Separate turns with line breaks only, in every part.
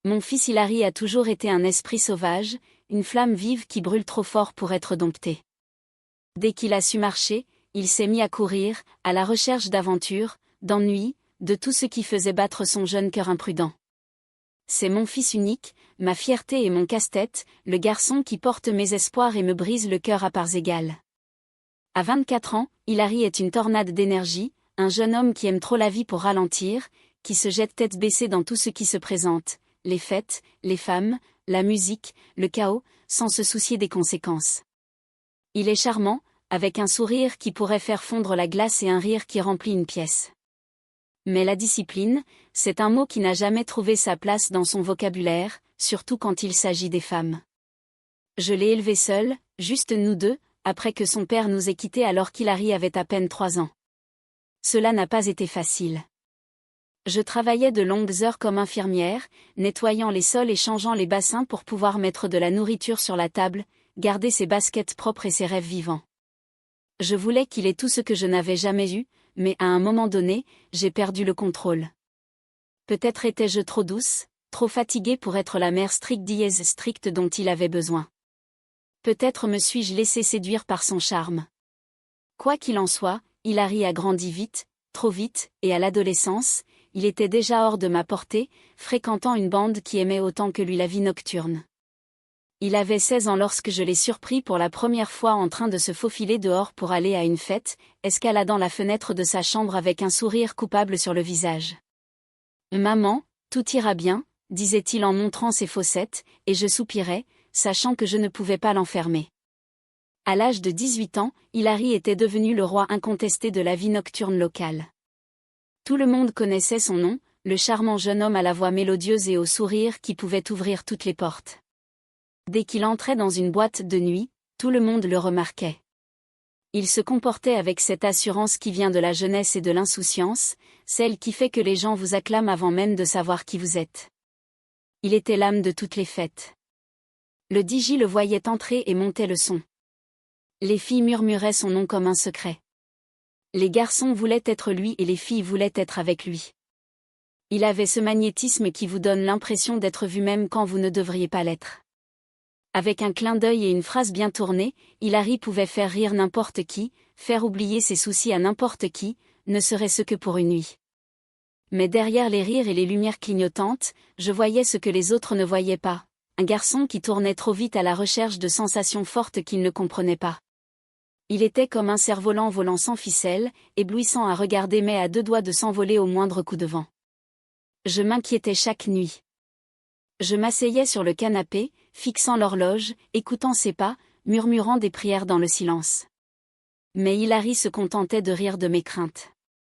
Mon fils Hilary a toujours été un esprit sauvage, une flamme vive qui brûle trop fort pour être domptée. Dès qu'il a su marcher, il s'est mis à courir, à la recherche d'aventures, d'ennuis, de tout ce qui faisait battre son jeune cœur imprudent. C'est mon fils unique, ma fierté et mon casse-tête, le garçon qui porte mes espoirs et me brise le cœur à parts égales. À 24 ans, Hilary est une tornade d'énergie, un jeune homme qui aime trop la vie pour ralentir, qui se jette tête baissée dans tout ce qui se présente, les fêtes, les femmes, la musique, le chaos, sans se soucier des conséquences. Il est charmant, avec un sourire qui pourrait faire fondre la glace et un rire qui remplit une pièce. Mais la discipline, c'est un mot qui n'a jamais trouvé sa place dans son vocabulaire, surtout quand il s'agit des femmes. Je l'ai élevé seul, juste nous deux, après que son père nous ait quittés alors qu'Hilary avait à peine 3 ans. Cela n'a pas été facile. Je travaillais de longues heures comme infirmière, nettoyant les sols et changeant les bassins pour pouvoir mettre de la nourriture sur la table, garder ses baskets propres et ses rêves vivants. Je voulais qu'il ait tout ce que je n'avais jamais eu, mais à un moment donné, j'ai perdu le contrôle. Peut-être étais-je trop douce, trop fatiguée pour être la mère stricte dont il avait besoin. Peut-être me suis-je laissé séduire par son charme. Quoi qu'il en soit, Hilary a grandi vite, trop vite, et à l'adolescence, il était déjà hors de ma portée, fréquentant une bande qui aimait autant que lui la vie nocturne. Il avait 16 ans lorsque je l'ai surpris pour la première fois en train de se faufiler dehors pour aller à une fête, escaladant la fenêtre de sa chambre avec un sourire coupable sur le visage. « Maman, tout ira bien », disait-il en montrant ses fossettes, et je soupirais, sachant que je ne pouvais pas l'enfermer. À l'âge de 18 ans, Hilary était devenu le roi incontesté de la vie nocturne locale. Tout le monde connaissait son nom, le charmant jeune homme à la voix mélodieuse et au sourire qui pouvait ouvrir toutes les portes. Dès qu'il entrait dans une boîte de nuit, tout le monde le remarquait. Il se comportait avec cette assurance qui vient de la jeunesse et de l'insouciance, celle qui fait que les gens vous acclament avant même de savoir qui vous êtes. Il était l'âme de toutes les fêtes. Le DJ le voyait entrer et montait le son. Les filles murmuraient son nom comme un secret. Les garçons voulaient être lui et les filles voulaient être avec lui. Il avait ce magnétisme qui vous donne l'impression d'être vu même quand vous ne devriez pas l'être. Avec un clin d'œil et une phrase bien tournée, Hilary pouvait faire rire n'importe qui, faire oublier ses soucis à n'importe qui, ne serait-ce que pour une nuit. Mais derrière les rires et les lumières clignotantes, je voyais ce que les autres ne voyaient pas, un garçon qui tournait trop vite à la recherche de sensations fortes qu'il ne comprenait pas. Il était comme un cerf-volant volant sans ficelle, éblouissant à regarder mais à 2 doigts de s'envoler au moindre coup de vent. Je m'inquiétais chaque nuit. Je m'asseyais sur le canapé, fixant l'horloge, écoutant ses pas, murmurant des prières dans le silence. Mais Hilary se contentait de rire de mes craintes.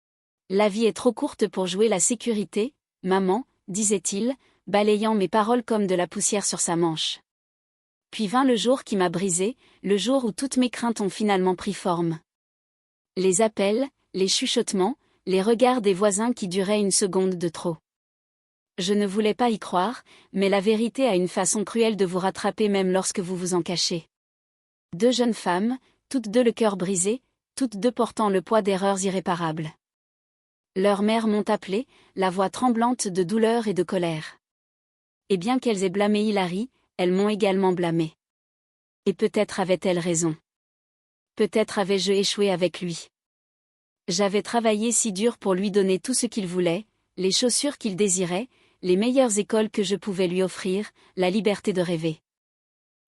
« La vie est trop courte pour jouer la sécurité, maman, » disait-il, balayant mes paroles comme de la poussière sur sa manche. Puis vint le jour qui m'a brisé, le jour où toutes mes craintes ont finalement pris forme. Les appels, les chuchotements, les regards des voisins qui duraient une seconde de trop. Je ne voulais pas y croire, mais la vérité a une façon cruelle de vous rattraper même lorsque vous vous en cachez. 2 jeunes femmes, toutes 2 le cœur brisé, toutes 2 portant le poids d'erreurs irréparables. Leur mère m'ont appelé, la voix tremblante de douleur et de colère. Et bien qu'elles aient blâmé Hilary, elles m'ont également blâmé. Et peut-être avaient-elles raison. Peut-être avais-je échoué avec lui. J'avais travaillé si dur pour lui donner tout ce qu'il voulait, les chaussures qu'il désirait, les meilleures écoles que je pouvais lui offrir, la liberté de rêver.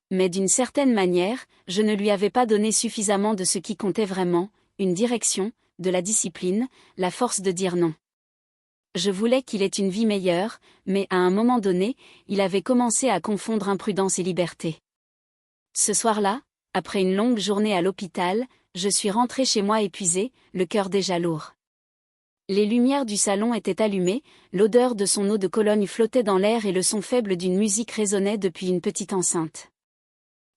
Mais d'une certaine manière, je ne lui avais pas donné suffisamment de ce qui comptait vraiment, une direction, de la discipline, la force de dire non. Je voulais qu'il ait une vie meilleure, mais à un moment donné, il avait commencé à confondre imprudence et liberté. Ce soir-là, après une longue journée à l'hôpital, je suis rentrée chez moi épuisée, le cœur déjà lourd. Les lumières du salon étaient allumées, l'odeur de son eau de Cologne flottait dans l'air et le son faible d'une musique résonnait depuis une petite enceinte.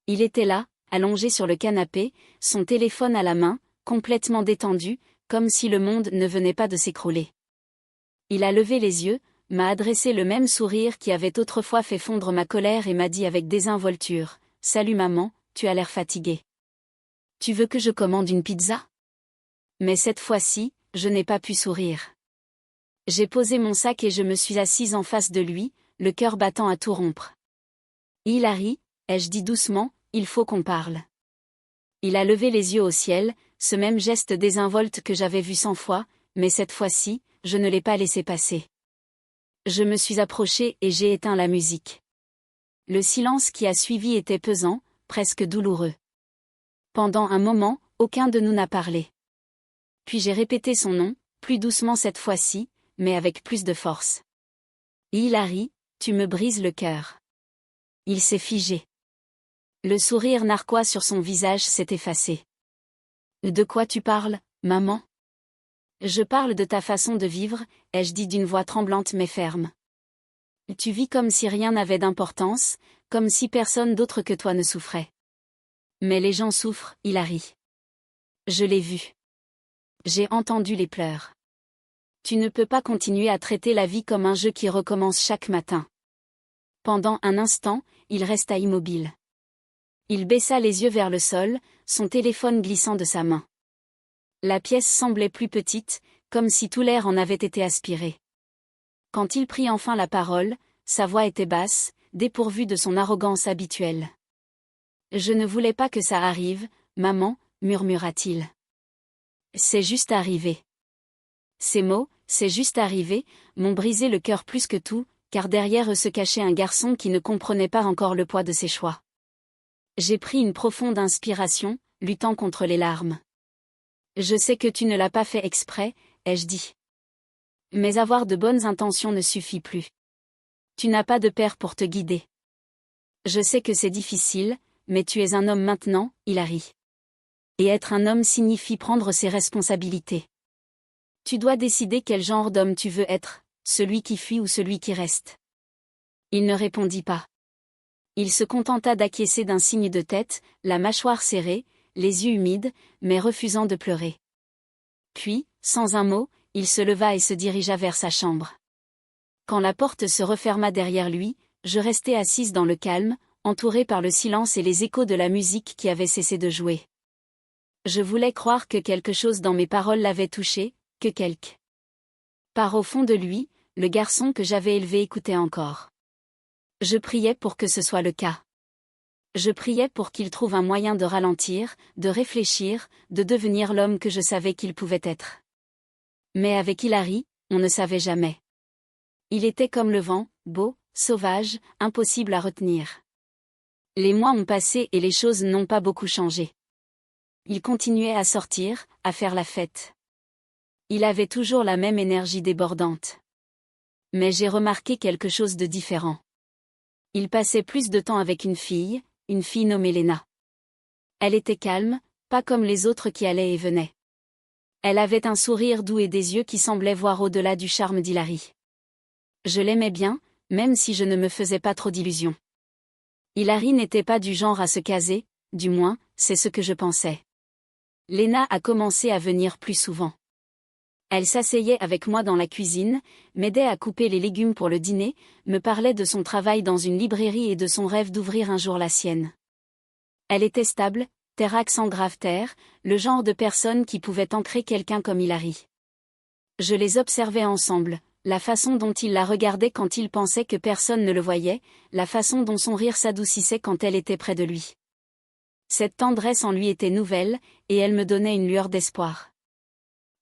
Il était là, allongé sur le canapé, son téléphone à la main, complètement détendu, comme si le monde ne venait pas de s'écrouler. Il a levé les yeux, m'a adressé le même sourire qui avait autrefois fait fondre ma colère et m'a dit avec désinvolture : « Salut maman, tu as l'air fatiguée. Tu veux que je commande une pizza ? » Mais cette fois-ci, je n'ai pas pu sourire. J'ai posé mon sac et je me suis assise en face de lui, le cœur battant à tout rompre. Hilary, ai-je dit doucement, il faut qu'on parle. Il a levé les yeux au ciel, ce même geste désinvolte que j'avais vu 100 fois, mais cette fois-ci, je ne l'ai pas laissé passer. Je me suis approchée et j'ai éteint la musique. Le silence qui a suivi était pesant, presque douloureux. Pendant un moment, aucun de nous n'a parlé. Puis j'ai répété son nom, plus doucement cette fois-ci, mais avec plus de force. Hilary, tu me brises le cœur. Il s'est figé. Le sourire narquois sur son visage s'est effacé. De quoi tu parles, maman? Je parle de ta façon de vivre, ai-je dit d'une voix tremblante mais ferme. Tu vis comme si rien n'avait d'importance, comme si personne d'autre que toi ne souffrait. Mais les gens souffrent, Hilary. Je l'ai vu. J'ai entendu les pleurs. Tu ne peux pas continuer à traiter la vie comme un jeu qui recommence chaque matin. Pendant un instant, il resta immobile. Il baissa les yeux vers le sol, son téléphone glissant de sa main. La pièce semblait plus petite, comme si tout l'air en avait été aspiré. Quand il prit enfin la parole, sa voix était basse, dépourvue de son arrogance habituelle. « Je ne voulais pas que ça arrive, maman, murmura-t-il. C'est juste arrivé. » Ces mots, c'est juste arrivé, m'ont brisé le cœur plus que tout, car derrière eux se cachait un garçon qui ne comprenait pas encore le poids de ses choix. J'ai pris une profonde inspiration, luttant contre les larmes. Je sais que tu ne l'as pas fait exprès, ai-je dit. Mais avoir de bonnes intentions ne suffit plus. Tu n'as pas de père pour te guider. Je sais que c'est difficile, mais tu es un homme maintenant, Hilary. Et être un homme signifie prendre ses responsabilités. Tu dois décider quel genre d'homme tu veux être, celui qui fuit ou celui qui reste. Il ne répondit pas. Il se contenta d'acquiescer d'un signe de tête, la mâchoire serrée, les yeux humides, mais refusant de pleurer. Puis, sans un mot, il se leva et se dirigea vers sa chambre. Quand la porte se referma derrière lui, je restai assise dans le calme, entourée par le silence et les échos de la musique qui avait cessé de jouer. Je voulais croire que quelque chose dans mes paroles l'avait touché, que quelque part au fond de lui, le garçon que j'avais élevé écoutait encore. Je priais pour que ce soit le cas. Je priais pour qu'il trouve un moyen de ralentir, de réfléchir, de devenir l'homme que je savais qu'il pouvait être. Mais avec Hilary, on ne savait jamais. Il était comme le vent, beau, sauvage, impossible à retenir. Les mois ont passé et les choses n'ont pas beaucoup changé. Il continuait à sortir, à faire la fête. Il avait toujours la même énergie débordante. Mais j'ai remarqué quelque chose de différent. Il passait plus de temps avec une fille nommée Lena. Elle était calme, pas comme les autres qui allaient et venaient. Elle avait un sourire doux et des yeux qui semblaient voir au-delà du charme d'Hilary. Je l'aimais bien, même si je ne me faisais pas trop d'illusions. Hilary n'était pas du genre à se caser, du moins, c'est ce que je pensais. Lena a commencé à venir plus souvent. Elle s'asseyait avec moi dans la cuisine, m'aidait à couper les légumes pour le dîner, me parlait de son travail dans une librairie et de son rêve d'ouvrir un jour la sienne. Elle était stable, terrax en grave terre, le genre de personne qui pouvait ancrer quelqu'un comme Hilary. Je les observais ensemble, la façon dont il la regardait quand il pensait que personne ne le voyait, la façon dont son rire s'adoucissait quand elle était près de lui. Cette tendresse en lui était nouvelle, et elle me donnait une lueur d'espoir.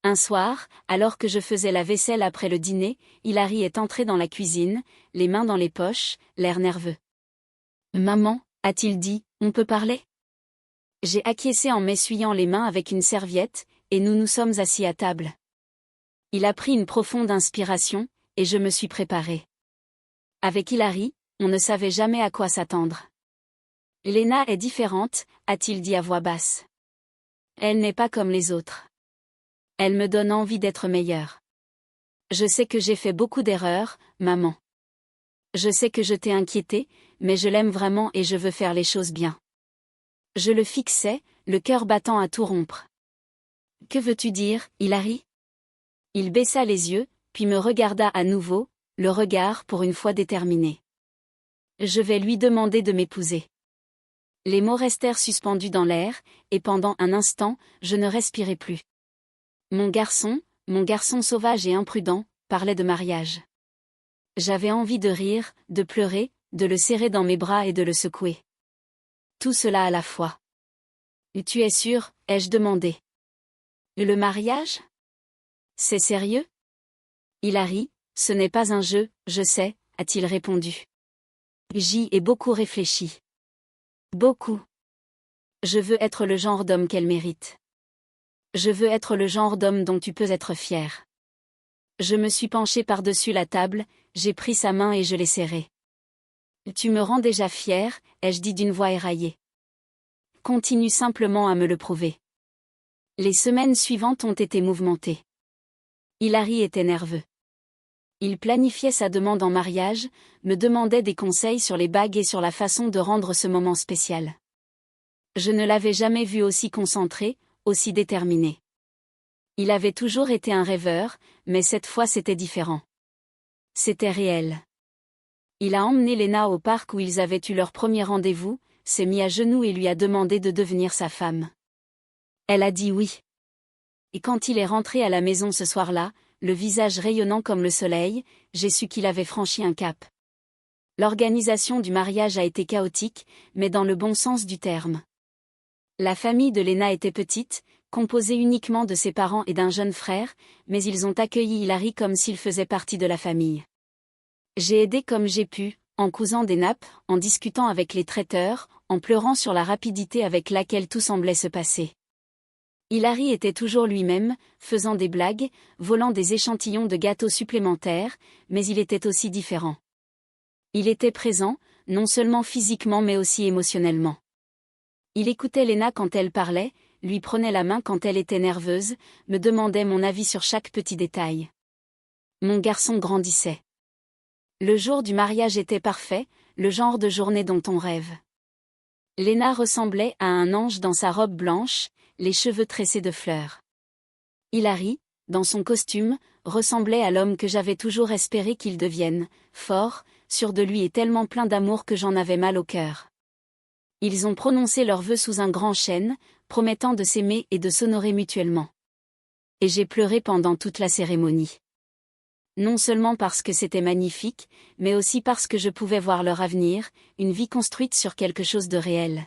Un soir, alors que je faisais la vaisselle après le dîner, Hilary est entré dans la cuisine, les mains dans les poches, l'air nerveux. « Maman, a-t-il dit, on peut parler ?» J'ai acquiescé en m'essuyant les mains avec une serviette, et nous nous sommes assis à table. Il a pris une profonde inspiration, et je me suis préparée. Avec Hilary, on ne savait jamais à quoi s'attendre. « Lena est différente, a-t-il dit à voix basse. Elle n'est pas comme les autres. Elle me donne envie d'être meilleure. Je sais que j'ai fait beaucoup d'erreurs, maman. Je sais que je t'ai inquiétée, mais je l'aime vraiment et je veux faire les choses bien. » Je le fixais, le cœur battant à tout rompre. « Que veux-tu dire, Hilary ?» Il baissa les yeux, puis me regarda à nouveau, le regard pour une fois déterminé. « Je vais lui demander de m'épouser. » Les mots restèrent suspendus dans l'air, et pendant un instant, je ne respirais plus. Mon garçon sauvage et imprudent, parlait de mariage. J'avais envie de rire, de pleurer, de le serrer dans mes bras et de le secouer. Tout cela à la fois. Tu es sûr, ai-je demandé. Le mariage? C'est sérieux? Il a ri, ce n'est pas un jeu, je sais, a-t-il répondu. J'y ai beaucoup réfléchi. Beaucoup. Je veux être le genre d'homme qu'elle mérite. Je veux être le genre d'homme dont tu peux être fier. Je me suis penché par-dessus la table, j'ai pris sa main et je l'ai serrée. Tu me rends déjà fier, ai-je dit d'une voix éraillée. Continue simplement à me le prouver. Les semaines suivantes ont été mouvementées. Hilary était nerveux. Il planifiait sa demande en mariage, me demandait des conseils sur les bagues et sur la façon de rendre ce moment spécial. Je ne l'avais jamais vu aussi concentré, aussi déterminé. Il avait toujours été un rêveur, mais cette fois c'était différent. C'était réel. Il a emmené Lena au parc où ils avaient eu leur premier rendez-vous, s'est mis à genoux et lui a demandé de devenir sa femme. Elle a dit oui. Et quand il est rentré à la maison ce soir-là, le visage rayonnant comme le soleil, j'ai su qu'il avait franchi un cap. L'organisation du mariage a été chaotique, mais dans le bon sens du terme. La famille de Lena était petite, composée uniquement de ses parents et d'un jeune frère, mais ils ont accueilli Hilary comme s'il faisait partie de la famille. J'ai aidé comme j'ai pu, en cousant des nappes, en discutant avec les traiteurs, en pleurant sur la rapidité avec laquelle tout semblait se passer. Hilary était toujours lui-même, faisant des blagues, volant des échantillons de gâteaux supplémentaires, mais il était aussi différent. Il était présent, non seulement physiquement mais aussi émotionnellement. Il écoutait Lena quand elle parlait, lui prenait la main quand elle était nerveuse, me demandait mon avis sur chaque petit détail. Mon garçon grandissait. Le jour du mariage était parfait, le genre de journée dont on rêve. Lena ressemblait à un ange dans sa robe blanche, les cheveux tressés de fleurs. Hilary, dans son costume, ressemblait à l'homme que j'avais toujours espéré qu'il devienne, fort, sûr de lui et tellement plein d'amour que j'en avais mal au cœur. Ils ont prononcé leurs vœux sous un grand chêne, promettant de s'aimer et de s'honorer mutuellement. Et j'ai pleuré pendant toute la cérémonie. Non seulement parce que c'était magnifique, mais aussi parce que je pouvais voir leur avenir, une vie construite sur quelque chose de réel.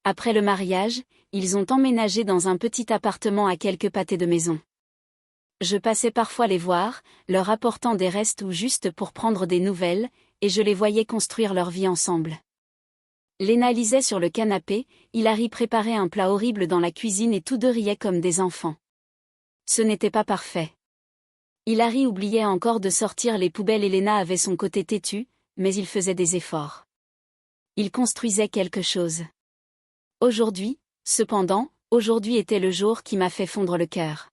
Après le mariage, ils ont emménagé dans un petit appartement à quelques pâtés de maison. Je passais parfois les voir, leur apportant des restes ou juste pour prendre des nouvelles, et je les voyais construire leur vie ensemble. Lena lisait sur le canapé, Hilary préparait un plat horrible dans la cuisine et tous deux riaient comme des enfants. Ce n'était pas parfait. Hilary oubliait encore de sortir les poubelles et Lena avait son côté têtu, mais il faisait des efforts. Il construisait quelque chose. Aujourd'hui, cependant, aujourd'hui était le jour qui m'a fait fondre le cœur.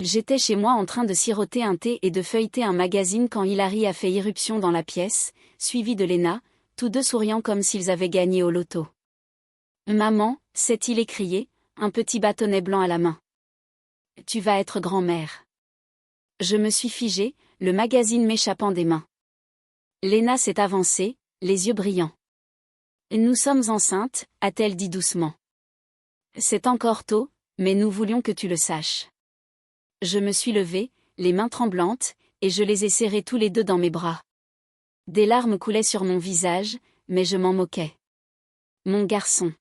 J'étais chez moi en train de siroter un thé et de feuilleter un magazine quand Hilary a fait irruption dans la pièce, suivi de Lena, tous deux souriant comme s'ils avaient gagné au loto. Maman, s'est-il écrié, un petit bâtonnet blanc à la main. Tu vas être grand-mère. Je me suis figée, le magazine m'échappant des mains. Lena s'est avancée, les yeux brillants. Nous sommes enceintes, a-t-elle dit doucement. C'est encore tôt, mais nous voulions que tu le saches. Je me suis levée, les mains tremblantes, et je les ai serrés tous les deux dans mes bras. Des larmes coulaient sur mon visage, mais je m'en moquais. Mon garçon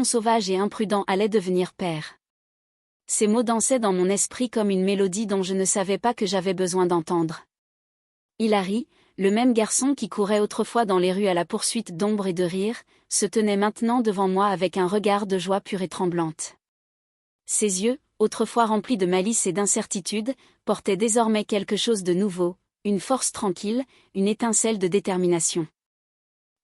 sauvage et imprudent allait devenir père. Ces mots dansaient dans mon esprit comme une mélodie dont je ne savais pas que j'avais besoin d'entendre. Hilary, le même garçon qui courait autrefois dans les rues à la poursuite d'ombre et de rire, se tenait maintenant devant moi avec un regard de joie pure et tremblante. Ses yeux, autrefois remplis de malice et d'incertitude, portaient désormais quelque chose de nouveau, une force tranquille, une étincelle de détermination.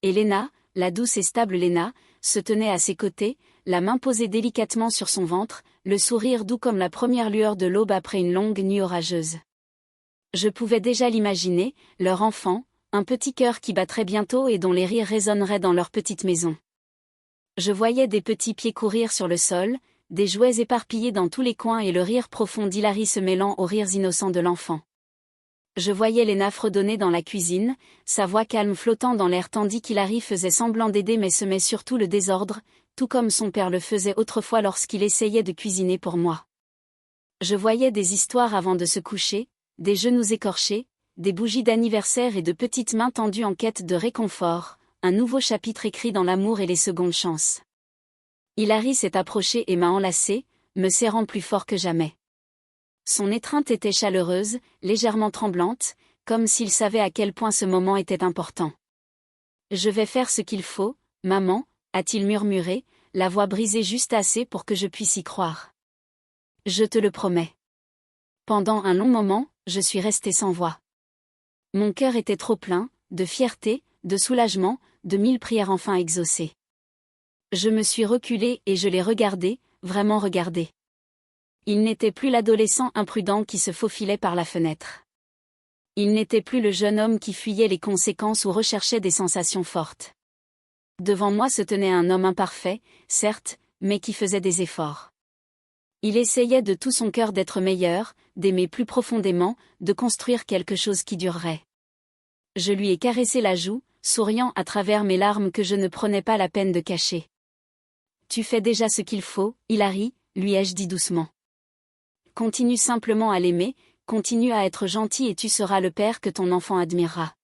Et Lena, la douce et stable Lena, se tenait à ses côtés, la main posée délicatement sur son ventre, le sourire doux comme la première lueur de l'aube après une longue nuit orageuse. Je pouvais déjà l'imaginer, leur enfant, un petit cœur qui battrait bientôt et dont les rires résonneraient dans leur petite maison. Je voyais des petits pieds courir sur le sol, des jouets éparpillés dans tous les coins et le rire profond d'Hilary se mêlant aux rires innocents de l'enfant. Je voyais Lena fredonner dans la cuisine, sa voix calme flottant dans l'air tandis qu'Hilary faisait semblant d'aider mais semait surtout le désordre, tout comme son père le faisait autrefois lorsqu'il essayait de cuisiner pour moi. Je voyais des histoires avant de se coucher, des genoux écorchés, des bougies d'anniversaire et de petites mains tendues en quête de réconfort, un nouveau chapitre écrit dans l'amour et les secondes chances. Hilary s'est approchée et m'a enlacée, me serrant plus fort que jamais. Son étreinte était chaleureuse, légèrement tremblante, comme s'il savait à quel point ce moment était important. « Je vais faire ce qu'il faut, maman », a-t-il murmuré, la voix brisée juste assez pour que je puisse y croire. « Je te le promets. » Pendant un long moment, je suis restée sans voix. Mon cœur était trop plein, de fierté, de soulagement, de 1000 prières enfin exaucées. Je me suis reculée et je l'ai regardé, vraiment regardé. Il n'était plus l'adolescent imprudent qui se faufilait par la fenêtre. Il n'était plus le jeune homme qui fuyait les conséquences ou recherchait des sensations fortes. Devant moi se tenait un homme imparfait, certes, mais qui faisait des efforts. Il essayait de tout son cœur d'être meilleur, d'aimer plus profondément, de construire quelque chose qui durerait. Je lui ai caressé la joue, souriant à travers mes larmes que je ne prenais pas la peine de cacher. « Tu fais déjà ce qu'il faut, Hilary », lui ai-je dit doucement. « Continue simplement à l'aimer, continue à être gentil et tu seras le père que ton enfant admirera. »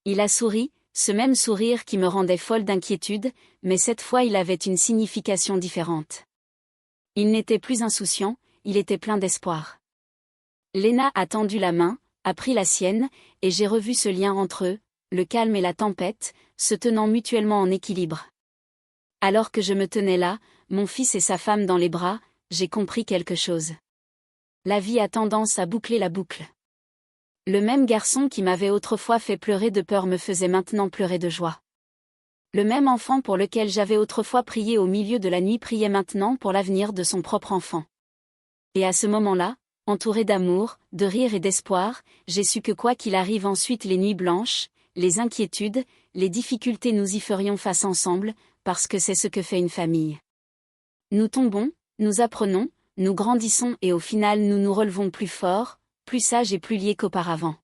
Il a souri, ce même sourire qui me rendait folle d'inquiétude, mais cette fois il avait une signification différente. Il n'était plus insouciant, il était plein d'espoir. Lena a tendu la main, a pris la sienne, et j'ai revu ce lien entre eux, le calme et la tempête, se tenant mutuellement en équilibre. Alors que je me tenais là, mon fils et sa femme dans les bras, j'ai compris quelque chose. La vie a tendance à boucler la boucle. Le même garçon qui m'avait autrefois fait pleurer de peur me faisait maintenant pleurer de joie. Le même enfant pour lequel j'avais autrefois prié au milieu de la nuit priait maintenant pour l'avenir de son propre enfant. Et à ce moment-là, entouré d'amour, de rire et d'espoir, j'ai su que quoi qu'il arrive ensuite les nuits blanches, les inquiétudes, les difficultés nous y ferions face ensemble, parce que c'est ce que fait une famille. Nous tombons, nous apprenons, nous grandissons et au final nous nous relevons plus forts, plus sages et plus liés qu'auparavant.